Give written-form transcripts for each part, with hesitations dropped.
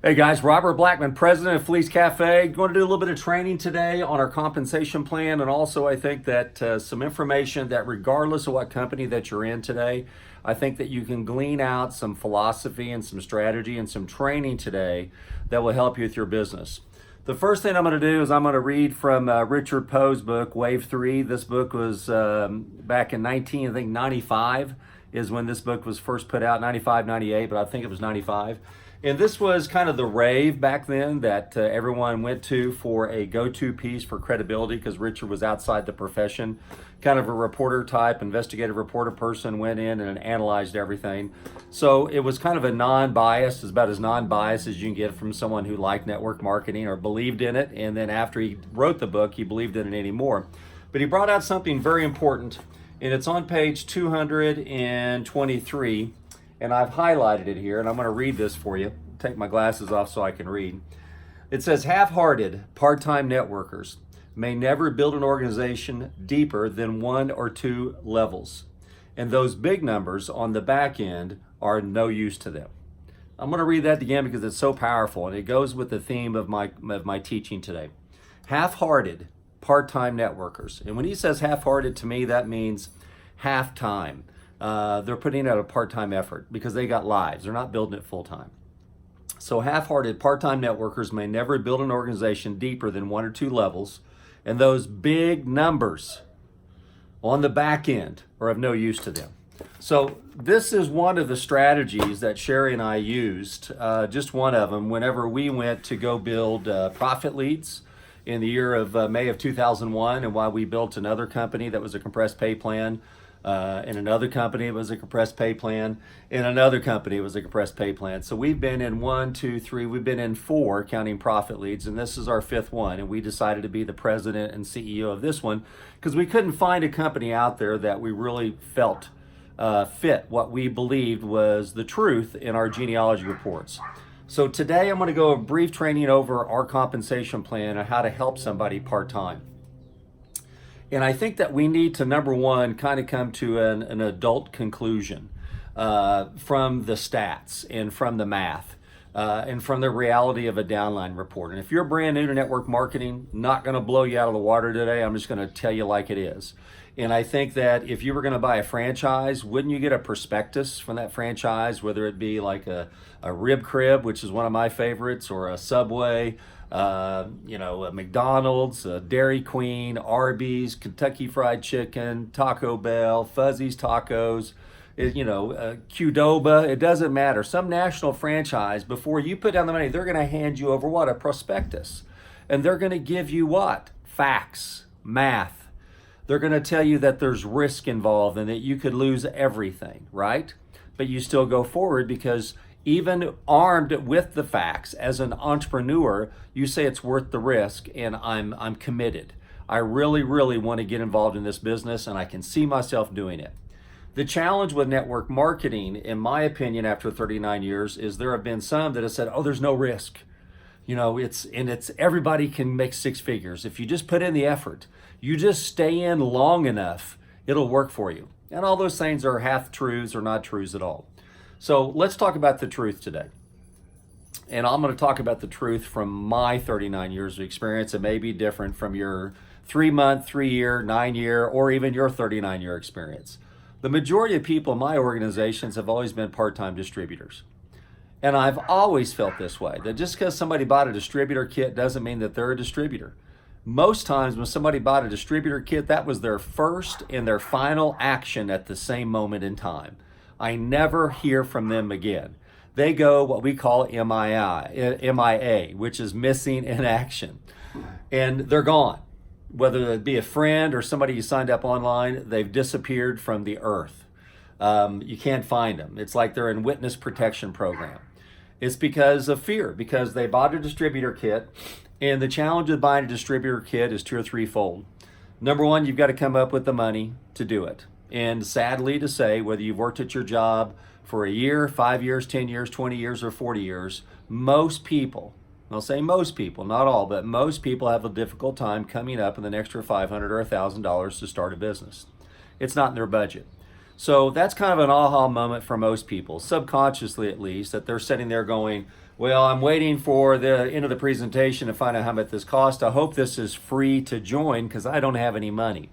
Hey guys, Robert Blackman, president of Felice Cafe. Going to do a little bit of training today on our compensation plan, and also I think that some information that regardless of what company that you're in today, I think that you can glean out some philosophy and some strategy and some training today that will help you with your business. The first thing I'm going to do is I'm going to read from Richard Poe's book, Wave 3. This book was back in 95 is when this book was first put out, 95, 98, but I think it was 95. And this was kind of the rave back then that everyone went to for a go-to piece for credibility because Richard was outside the profession. Kind of a reporter type, investigative reporter person, went in and analyzed everything. So it was kind of a non-biased, as about as non-biased as you can get from someone who liked network marketing or believed in it. And then after he wrote the book, he believed in it anymore. But he brought out something very important, and it's on page 223. And I've highlighted it here, and I'm going to read this for you. Take my glasses off so I can read. It says, half-hearted part-time networkers may never build an organization deeper than one or two levels. And those big numbers on the back end are no use to them. I'm going to read that again because it's so powerful, and it goes with the theme of my teaching today. Half-hearted part-time networkers. And when he says half-hearted, to me, that means half-time. They're putting out a part-time effort because they got lives. They're not building it full-time. So half-hearted part-time networkers may never build an organization deeper than one or two levels, and those big numbers on the back end are of no use to them. So this is one of the strategies that Sherry and I used, just one of them, whenever we went to go build profit leads in the year of May of 2001, and why we built another company that was a compressed pay plan. In another company, it was a compressed pay plan. In another company, it was a compressed pay plan. So we've been in we've been in 4 counting profit leads, and this is our 5th one. And we decided to be the president and CEO of this one because we couldn't find a company out there that we really felt fit what we believed was the truth in our genealogy reports. So today I'm going to go a brief training over our compensation plan and how to help somebody part-time. And I think that we need to, number one, kind of come to an adult conclusion from the stats and from the math and from the reality of a downline report. And if you're brand new to network marketing, not going to blow you out of the water today. I'm just going to tell you like it is. And I think that if you were going to buy a franchise, wouldn't you get a prospectus from that franchise, whether it be like a Rib Crib, which is one of my favorites, or a Subway, a McDonald's, a Dairy Queen, Arby's, Kentucky Fried Chicken, Taco Bell, Fuzzy's Tacos, Qdoba, it doesn't matter. Some national franchise, before you put down the money, they're going to hand you over what? A prospectus. And they're going to give you what? Facts, math. They're going to tell you that there's risk involved and that you could lose everything, right? But you still go forward because even armed with the facts as an entrepreneur, you say it's worth the risk and I'm committed. I really, really want to get involved in this business and I can see myself doing it. The challenge with network marketing, in my opinion, after 39 years, is there have been some that have said, oh, there's no risk. It's everybody can make 6 figures. If you just put in the effort, you just stay in long enough, it'll work for you. And all those things are half truths or not truths at all. So let's talk about the truth today. And I'm going to talk about the truth from my 39 years of experience. It may be different from your 3-month, 3-year, 9-year, or even your 39-year experience. The majority of people in my organizations have always been part-time distributors. And I've always felt this way, that just because somebody bought a distributor kit doesn't mean that they're a distributor. Most times when somebody bought a distributor kit, that was their first and their final action at the same moment in time. I never hear from them again. They go what we call MIA, which is missing in action. And they're gone. Whether it be a friend or somebody you signed up online, they've disappeared from the earth. You can't find them. It's like they're in witness protection program. It's because of fear, because they bought a distributor kit, and the challenge of buying a distributor kit is 2 or 3-fold. Number one, you've got to come up with the money to do it. And sadly to say, whether you've worked at your job for a year, 5 years, 10 years, 20 years, or 40 years, most people, I'll say most people, not all, but most people have a difficult time coming up with an extra $500 or $1,000 to start a business. It's not in their budget. So that's kind of an aha moment for most people, subconsciously at least, that they're sitting there going, well, I'm waiting for the end of the presentation to find out how much this costs. I hope this is free to join because I don't have any money.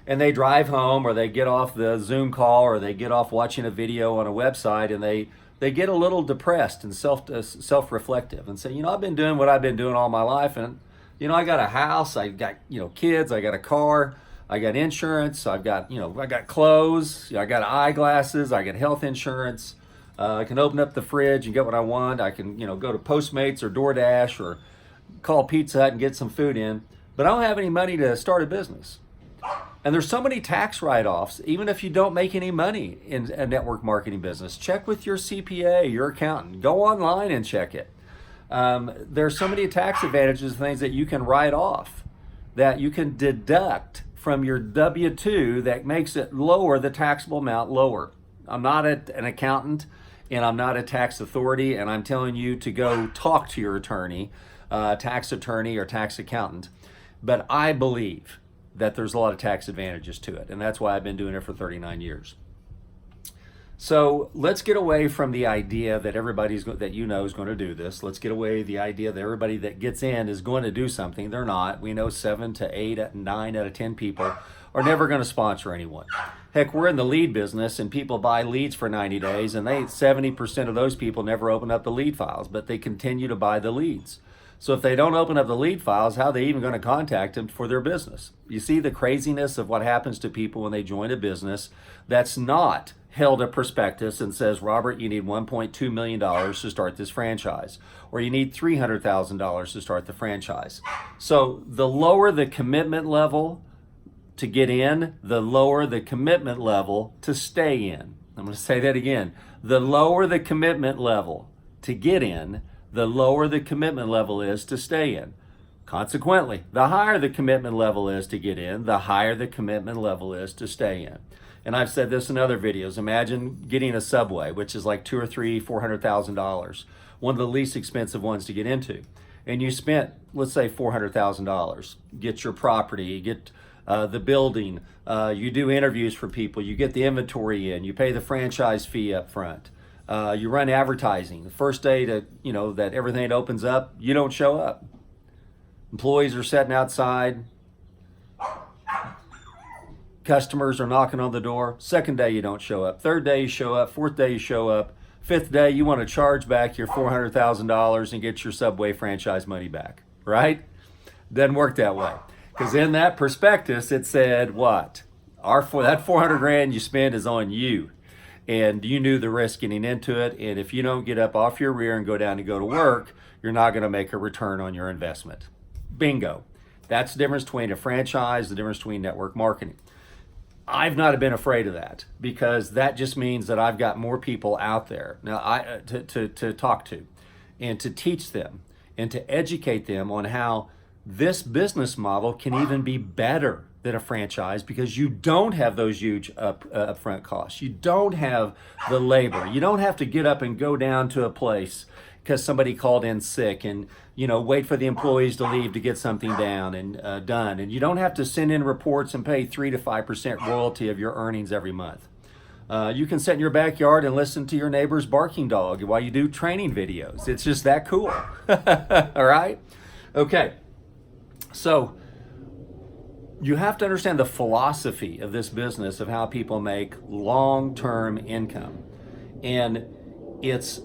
And they drive home, or they get off the Zoom call, or they get off watching a video on a website, and they get a little depressed and self-reflective and say, I've been doing what I've been doing all my life, and I got a house, I got kids, I got a car, I got insurance, I got clothes, I got eyeglasses, I got health insurance. I can open up the fridge and get what I want. I can go to Postmates or DoorDash or call Pizza Hut and get some food in. But I don't have any money to start a business. And there's so many tax write-offs, even if you don't make any money in a network marketing business. Check with your CPA, your accountant. Go online and check it. There's so many tax advantages, things that you can write off, that you can deduct from your W-2 that makes it lower, the taxable amount lower. I'm not an accountant, and I'm not a tax authority, and I'm telling you to go talk to your attorney, tax attorney or tax accountant. But I believe that there's a lot of tax advantages to it, and that's why I've been doing it for 39 years. So let's get away from the idea that everybody's that is going to do this. Let's get away the idea that everybody that gets in is going to do something. They're not. We know 7 to 8, 9 out of 10 people are never going to sponsor anyone. Heck, we're in the lead business, and people buy leads for 90 days, and 70% of those people never open up the lead files, but they continue to buy the leads. So if they don't open up the lead files, how are they even going to contact them for their business? You see the craziness of what happens to people when they join a business that's not held a prospectus and says, Robert, you need $1.2 million to start this franchise, or you need $300,000 to start the franchise. So the lower the commitment level to get in, the lower the commitment level to stay in. I'm going to say that again. The lower the commitment level to get in, the lower the commitment level is to stay in. Consequently, the higher the commitment level is to get in, the higher the commitment level is to stay in. And I've said this in other videos. Imagine getting a Subway, which is like $200,000 or $400,000, one of the least expensive ones to get into. And you spent, let's say, $400,000. Get your property, get the building, you do interviews for people, you get the inventory in, you pay the franchise fee up front. You run advertising. The first day that everything opens up, you don't show up. Employees are sitting outside. Customers are knocking on the door. Second day, you don't show up. Third day, you show up. Fourth day, you show up. Fifth day, you want to charge back your $400,000 and get your Subway franchise money back, right? Doesn't work that way. Because in that prospectus, it said what? That 400 grand you spend is on you. And you knew the risk getting into it. And if you don't get up off your rear and go down and go to work, you're not going to make a return on your investment. Bingo. That's the difference between a franchise, the difference between network marketing. I've not been afraid of that, because that just means that I've got more people out there now to talk to and to teach them and to educate them on how this business model can even be better than a franchise, because you don't have those huge upfront costs. You don't have the labor. You don't have to get up and go down to a place because somebody called in sick and wait for the employees to leave to get something down and done. And you don't have to send in reports and pay 3 to 5% royalty of your earnings every month. You can sit in your backyard and listen to your neighbor's barking dog while you do training videos. It's just that cool. All right? Okay. So you have to understand the philosophy of this business of how people make long-term income. And it's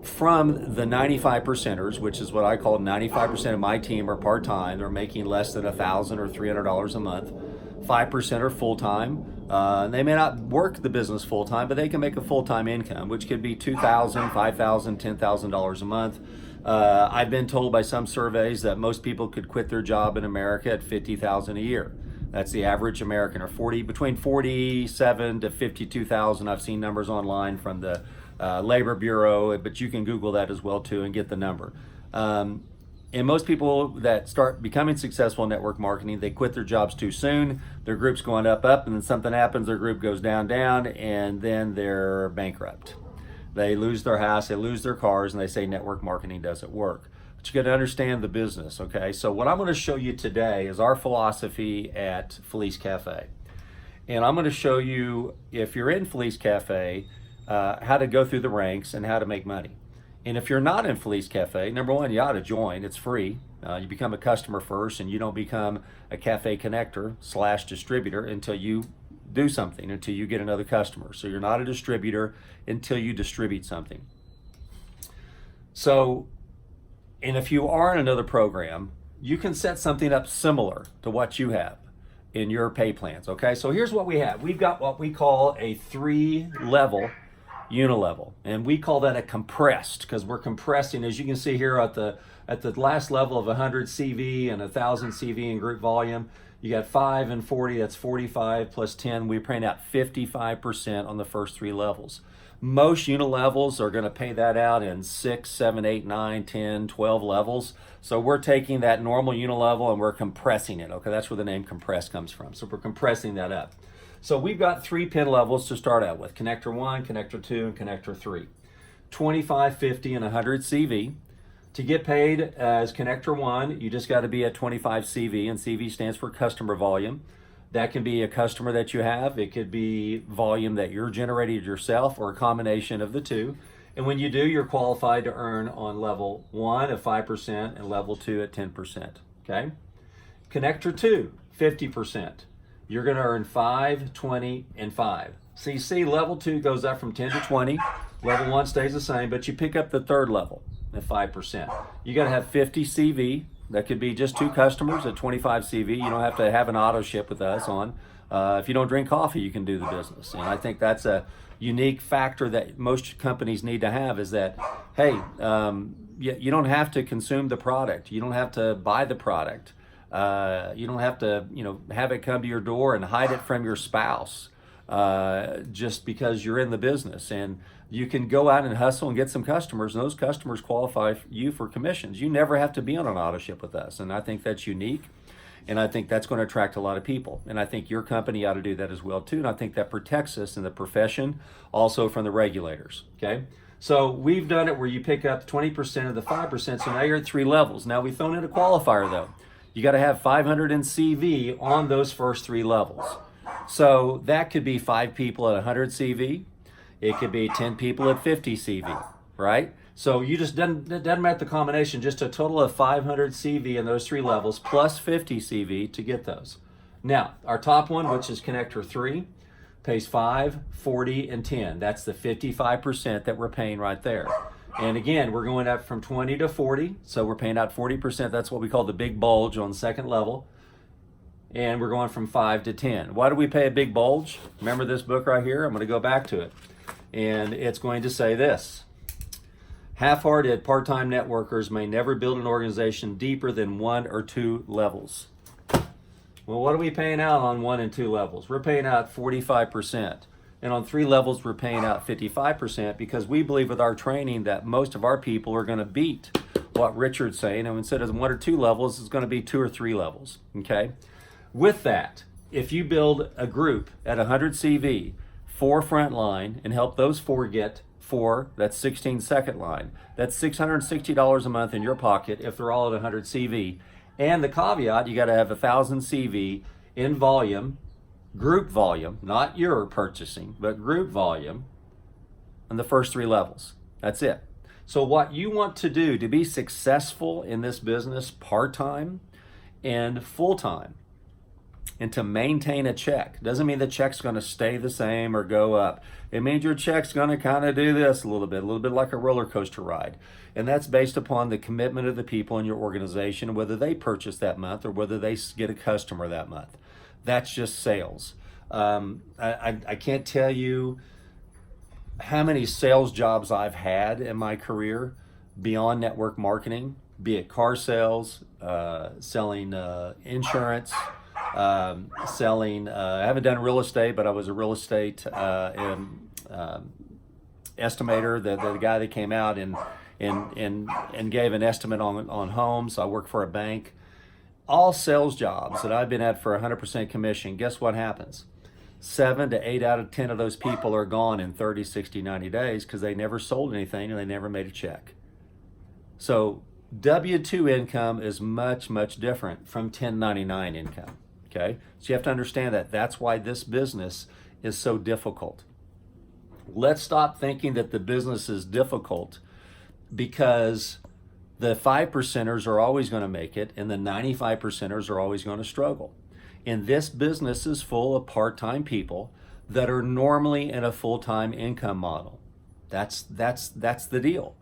from the 95 percenters, which is what I call 95% of my team are part-time. They're making less than $1,000 or $300 a month. 5% are full-time. They may not work the business full-time, but they can make a full-time income, which could be $2,000, $5,000, $10,000 a month. I've been told by some surveys that most people could quit their job in America at $50,000 a year. That's the average American, or between 47 to 52,000. I've seen numbers online from the Labor Bureau, but you can Google that as well too and get the number. And most people that start becoming successful in network marketing, they quit their jobs too soon. Their group's going up, and then something happens, their group goes down, and then they're bankrupt. They lose their house, they lose their cars, and they say network marketing doesn't work. But you got to understand the business, okay? So what I'm going to show you today is our philosophy at Felice Cafe. And I'm going to show you, if you're in Felice Cafe, how to go through the ranks and how to make money. And if you're not in Felice Cafe, number one, you ought to join. It's free. You become a customer first, and you don't become a cafe connector / distributor until you do something, until you get another customer. So you're not a distributor until you distribute something. So, and if you are in another program, you can set something up similar to what you have in your pay plans. Okay, so here's what we have. We've got what we call a 3-level unilevel, and we call that a compressed, because we're compressing, as you can see here at the last level of 100 CV and 1000 CV in group volume. You got 5 and 40, that's 45 plus 10. We're paying out 55% on the first 3 levels. Most unilevels are going to pay that out in 6, 7, 8, 9, 10, 12 levels. So we're taking that normal unilevel and we're compressing it. Okay, that's where the name compressed comes from. So we're compressing that up. So we've got 3 pin levels to start out with: connector 1, connector 2, and connector 3. 25, 50, and 100 CV. To get paid as connector 1, you just got to be at 25 CV, and CV stands for customer volume. That can be a customer that you have. It could be volume that you're generating yourself, or a combination of the two. And when you do, you're qualified to earn on level 1 at 5% and level 2 at 10%. Okay? Connector 2, 50%. You're going to earn 5, 20, and 5. So you see, level 2 goes up from 10 to 20. Level 1 stays the same, but you pick up the 3rd level at 5%. You got to have 50 CV. That could be just 2 customers at 25 CV. You don't have to have an auto ship with us on. If you don't drink coffee, you can do the business. And I think that's a unique factor that most companies need to have, is that, hey, you don't have to consume the product. You don't have to buy the product. You don't have to, have it come to your door and hide it from your spouse just because you're in the business. And you can go out and hustle and get some customers, and those customers qualify you for commissions. You never have to be on an auto ship with us, and I think that's unique, and I think that's going to attract a lot of people. And I think your company ought to do that as well too, and I think that protects us in the profession, also from the regulators. Okay, so we've done it where you pick up 20% of the 5%, so now you're at 3 levels. Now we've thrown in a qualifier though. You got to have 500 in CV on those first 3 levels. So that could be 5 people at 100 CV. It could be 10 people at 50 CV, right? So you just doesn't matter the combination, just a total of 500 CV in those 3 levels plus 50 CV to get those. Now, our top one, which is connector 3, pays 5, 40, and 10. That's the 55% that we're paying right there. And again, we're going up from 20 to 40, so we're paying out 40%. That's what we call the big bulge on 2nd level. And we're going from 5 to 10. Why do we pay a big bulge? Remember this book right here? I'm going to go back to it. And it's going to say this: half-hearted part-time networkers may never build an organization deeper than 1 or 2 levels. Well, what are we paying out on 1 and 2 levels? We're paying out 45%. And on 3 levels, we're paying out 55%, because we believe with our training that most of our people are going to beat what Richard's saying. And instead of 1 or 2 levels, it's going to be 2 or 3 levels. Okay? With that, if you build a group at 100 CV, 4 front line, and help those 4 get 4, that's 16 second line. That's $660 a month in your pocket if they're all at 100 CV. And the caveat, you got to have 1,000 CV in volume, group volume, not your purchasing, but group volume on the first 3 levels. That's it. So what you want to do to be successful in this business, part-time and full-time, and to maintain a check, doesn't mean the check's going to stay the same or go up. It means your check's going to kind of do this a little bit like a roller coaster ride. And that's based upon the commitment of the people in your organization, whether they purchase that month or whether they get a customer that month. That's just sales. I can't tell you how many sales jobs I've had in my career beyond network marketing, be it car sales, selling insurance, selling, I haven't done real estate, but I was a real estate estimator, the guy that came out and gave an estimate on homes. I work for a bank. All sales jobs that I've been at for 100% commission, guess what happens? 7 to 8 out of 10 of those people are gone in 30, 60, 90 days because they never sold anything and they never made a check. So W-2 income is much, much different from 1099 income. Okay, so you have to understand that. That's why this business is so difficult. Let's stop thinking that the business is difficult because the 5%ers are always going to make it and the 95%ers are always going to struggle. And this business is full of part-time people that are normally in a full-time income model. That's the deal.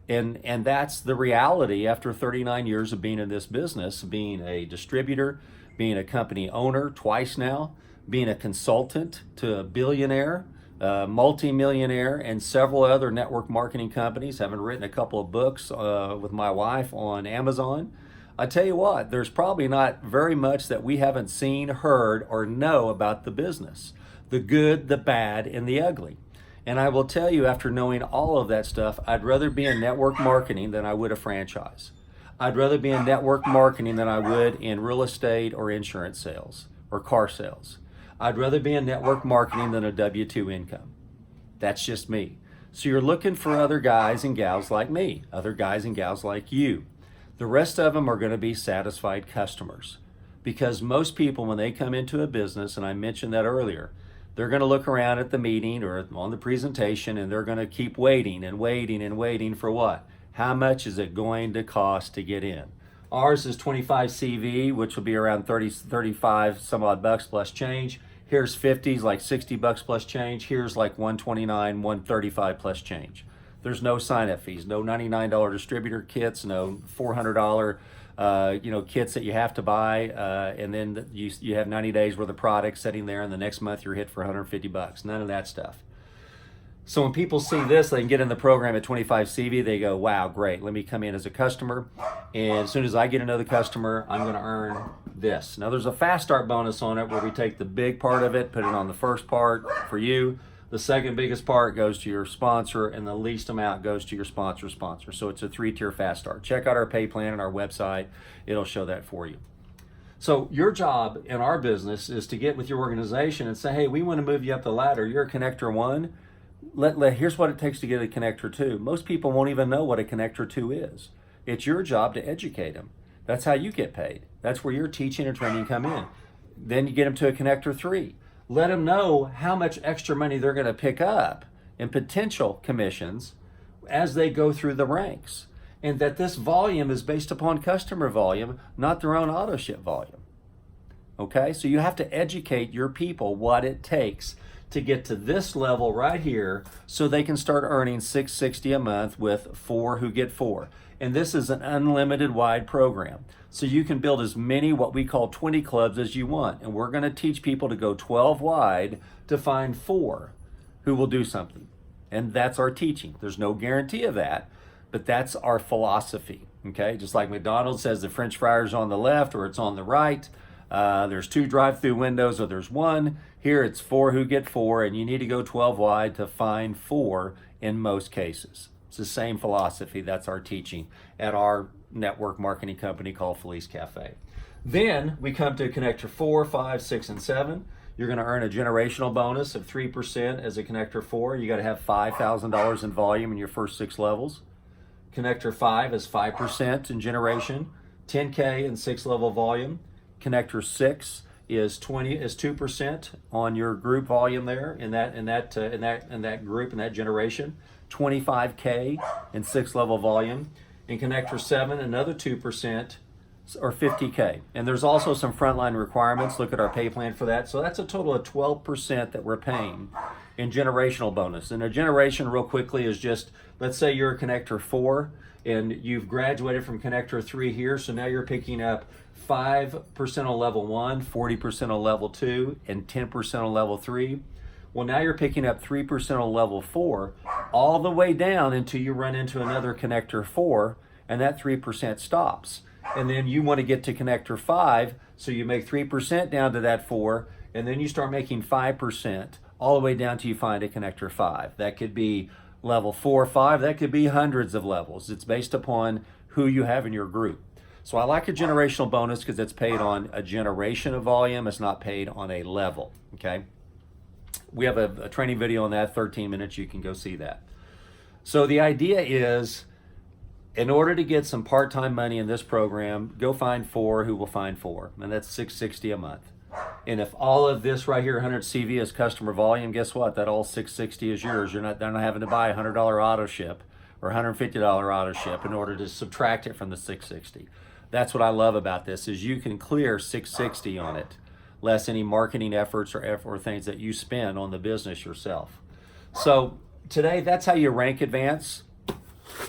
And that's the reality after 39 years of being in this business, being a distributor, being a company owner twice now, being a consultant to a billionaire, multi-millionaire, and several other network marketing companies, having written a couple of books with my wife on Amazon. I tell you what, there's probably not very much that we haven't seen, heard, or know about the business. The good, the bad, and the ugly. And I will tell you, after knowing all of that stuff, I'd rather be in network marketing than I would a franchise. I'd rather be in network marketing than I would in real estate or insurance sales or car sales. I'd rather be in network marketing than a W-2 income. That's just me. So you're looking for other guys and gals like me, other guys and gals like you. The rest of them are going to be satisfied customers, because most people, when they come into a business, and I mentioned that earlier, they're going to look around at the meeting or on the presentation, and they're going to keep waiting and waiting and waiting for what? How much is it going to cost to get in? Ours is 25 CV, which will be around 35 some odd bucks plus change. Here's 50s, like 60 bucks plus change. Here's like 129, 135 plus change. There's no sign-up fees, no $99 distributor kits, no $400 kits that you have to buy, and then you have 90 days worth of product sitting there, and the next month you're hit for 150 bucks. None of that stuff. So when people see this, they can get in the program at 25 CV, they go, wow, great, let me come in as a customer, and as soon as I get another customer, I'm going to earn this. Now there's a fast start bonus on it where we take the big part of it, put it on the first part for you. The second biggest part goes to your sponsor, and the least amount goes to your sponsor's sponsor. So it's a 3-tier fast start. Check out our pay plan on our website. It'll show that for you. So your job in our business is to get with your organization and say, hey, we want to move you up the ladder. You're a connector 1. Here's what it takes to get a connector 2. Most people won't even know what a connector 2 is. It's your job to educate them. That's how you get paid. That's where your teaching and training come in. Then you get them to a connector 3. Let them know how much extra money they're going to pick up in potential commissions as they go through the ranks. And that this volume is based upon customer volume, not their own auto ship volume. Okay, so you have to educate your people what it takes to get to this level right here so they can start earning $660 a month with 4 who get 4. And this is an unlimited wide program. So you can build as many what we call 20 clubs as you want. And we're going to teach people to go 12 wide to find 4 who will do something. And that's our teaching. There's no guarantee of that, but that's our philosophy. Okay, just like McDonald's says the French fries on the left or it's on the right. There's 2 drive-through windows or there's 1. Here it's 4 who get 4, and you need to go 12 wide to find 4 in most cases. It's the same philosophy. That's our teaching at our network marketing company called Felice Cafe. Then we come to connector 4, 5, 6, and 7. You're going to earn a generational bonus of 3% as a connector 4. You got to have $5,000 in volume in your first 6 levels. Connector 5 is 5% in generation, 10K in 6 level volume. Connector 6 is 2% on your group volume there in that group in that generation, 25K in 6 level volume. In connector 7, another 2% or 50K. And there's also some frontline requirements. Look at our pay plan for that. So that's a total of 12% that we're paying in generational bonus. And a generation, real quickly, is just, let's say you're a connector 4 and you've graduated from connector 3 here. So now you're picking up 5% on level 1, 40% on level 2, and 10% on level 3. Well, now you're picking up 3% on level 4 all the way down until you run into another connector 4, and that 3% stops. And then you want to get to connector 5, so you make 3% down to that 4, and then you start making 5% all the way down till you find a connector 5. That could be level 4 or 5. That could be hundreds of levels. It's based upon who you have in your group. So I like a generational bonus because it's paid on a generation of volume. It's not paid on a level, okay? We have a training video on that, 13 minutes. You can go see that. So the idea is, in order to get some part-time money in this program, go find 4 who will find 4, and that's $660 a month. And if all of this right here, 100 CV is customer volume, guess what? That all 660 is yours. They're not having to buy a $100 auto ship or $150 auto ship in order to subtract it from the 660. That's what I love about this, is you can clear 660 on it, less any marketing efforts or things that you spend on the business yourself. So today, that's how you rank advance.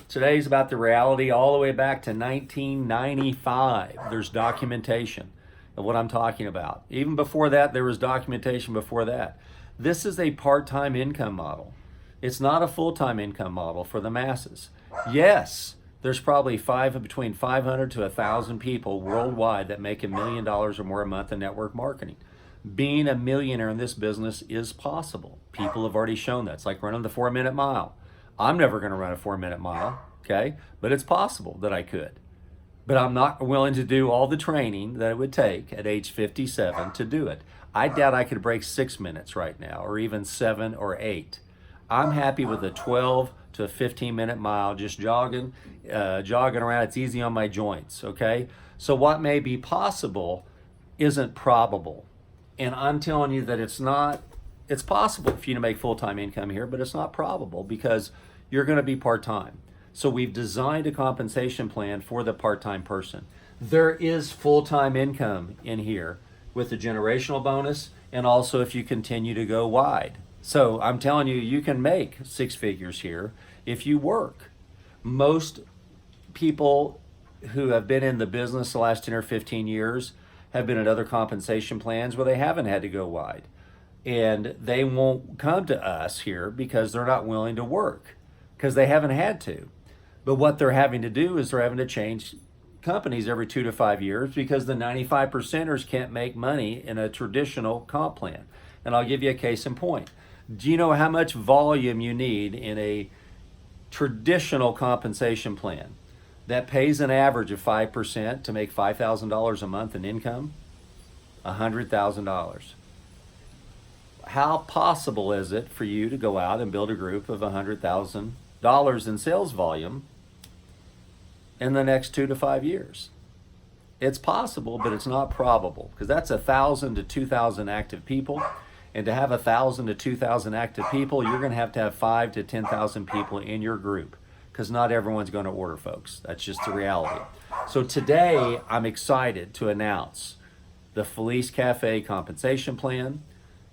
Today's about the reality all the way back to 1995. There's documentation of what I'm talking about. Even before that, there was documentation before that. This is a part-time income model. It's not a full-time income model for the masses. Yes, there's probably between 500 to 1,000 people worldwide that make $1 million or more a month in network marketing. Being a millionaire in this business is possible. People have already shown that. It's like running the 4-minute mile. I'm never going to run a 4-minute mile, okay? But it's possible that I could. But I'm not willing to do all the training that it would take at age 57 to do it. I doubt I could break 6 minutes right now, or even 7 or 8. I'm happy with a 12 to a 15-minute mile, just jogging around. It's easy on my joints, okay? So what may be possible isn't probable. And I'm telling you that it's possible for you to make full-time income here, but it's not probable because you're going to be part-time. So we've designed a compensation plan for the part-time person. There is full-time income in here with the generational bonus, and also if you continue to go wide. So I'm telling you, you can make 6 figures here if you work. Most people who have been in the business the last 10 or 15 years have been in other compensation plans where they haven't had to go wide. And they won't come to us here because they're not willing to work, because they haven't had to. But what they're having to do is they're having to change companies every 2 to 5 years because the 95%ers can't make money in a traditional comp plan. And I'll give you a case in point. Do you know how much volume you need in a traditional compensation plan that pays an average of 5% to make $5,000 a month in income? $100,000. How possible is it for you to go out and build a group of $100,000 in sales volume in the next 2 to 5 years? It's possible, but it's not probable, because that's 1,000 to 2,000 active people. And to have 1,000 to 2,000 active people, you're going to have 5 to 10,000 people in your group, because not everyone's going to order, folks. That's just the reality. So today, I'm excited to announce the Felice Cafe compensation plan,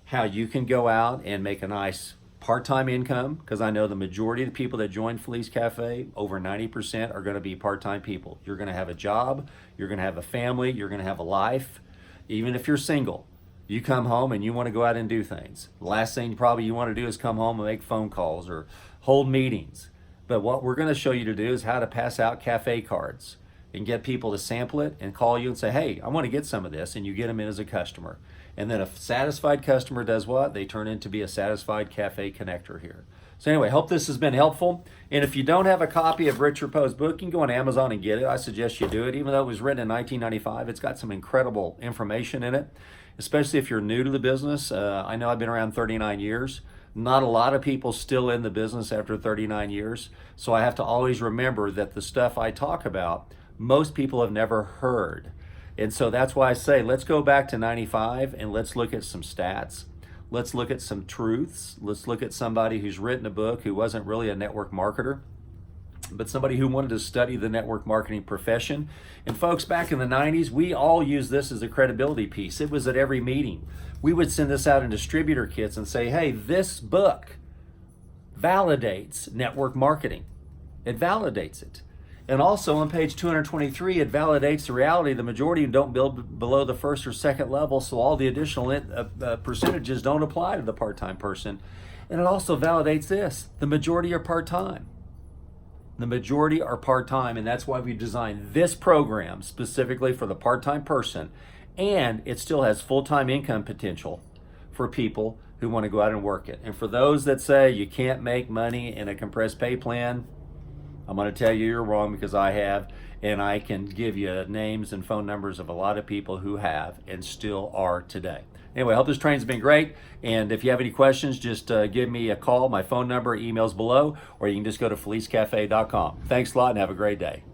how you can go out and make a nice part-time income, because I know the majority of the people that join Felice Cafe, over 90%, are going to be part-time people. You're going to have a job, you're going to have a family, you're going to have a life. Even if you're single, you come home and you want to go out and do things. The last thing probably you want to do is come home and make phone calls or hold meetings. But what we're going to show you to do is how to pass out cafe cards and get people to sample it and call you and say, hey, I want to get some of this, and you get them in as a customer. And then a satisfied customer does what? They turn into be a satisfied cafe connector here. So anyway, hope this has been helpful. And if you don't have a copy of Richard Poe's book, you can go on Amazon and get it. I suggest you do it. Even though it was written in 1995, it's got some incredible information in it, especially if you're new to the business. I know I've been around 39 years. Not a lot of people still in the business after 39 years. So I have to always remember that the stuff I talk about, most people have never heard. And so that's why I say, let's go back to 95 and let's look at some stats. Let's look at some truths. Let's look at somebody who's written a book who wasn't really a network marketer, but somebody who wanted to study the network marketing profession. And folks, back in the 90s, we all used this as a credibility piece. It was at every meeting. We would send this out in distributor kits and say, hey, this book validates network marketing. It validates it. And also on page 223, it validates the reality the majority don't build below the first or second level, so all the additional percentages don't apply to the part-time person. And it also validates this: the majority are part-time. The majority are part-time, and that's why we designed this program specifically for the part-time person. And it still has full-time income potential for people who want to go out and work it. And for those that say you can't make money in a compressed pay plan, I'm going to tell you you're wrong, because I have, and I can give you names and phone numbers of a lot of people who have and still are today. Anyway, I hope this training's been great, and if you have any questions, just give me a call. My phone number, email's below, or you can just go to felicecafe.com. Thanks a lot and have a great day.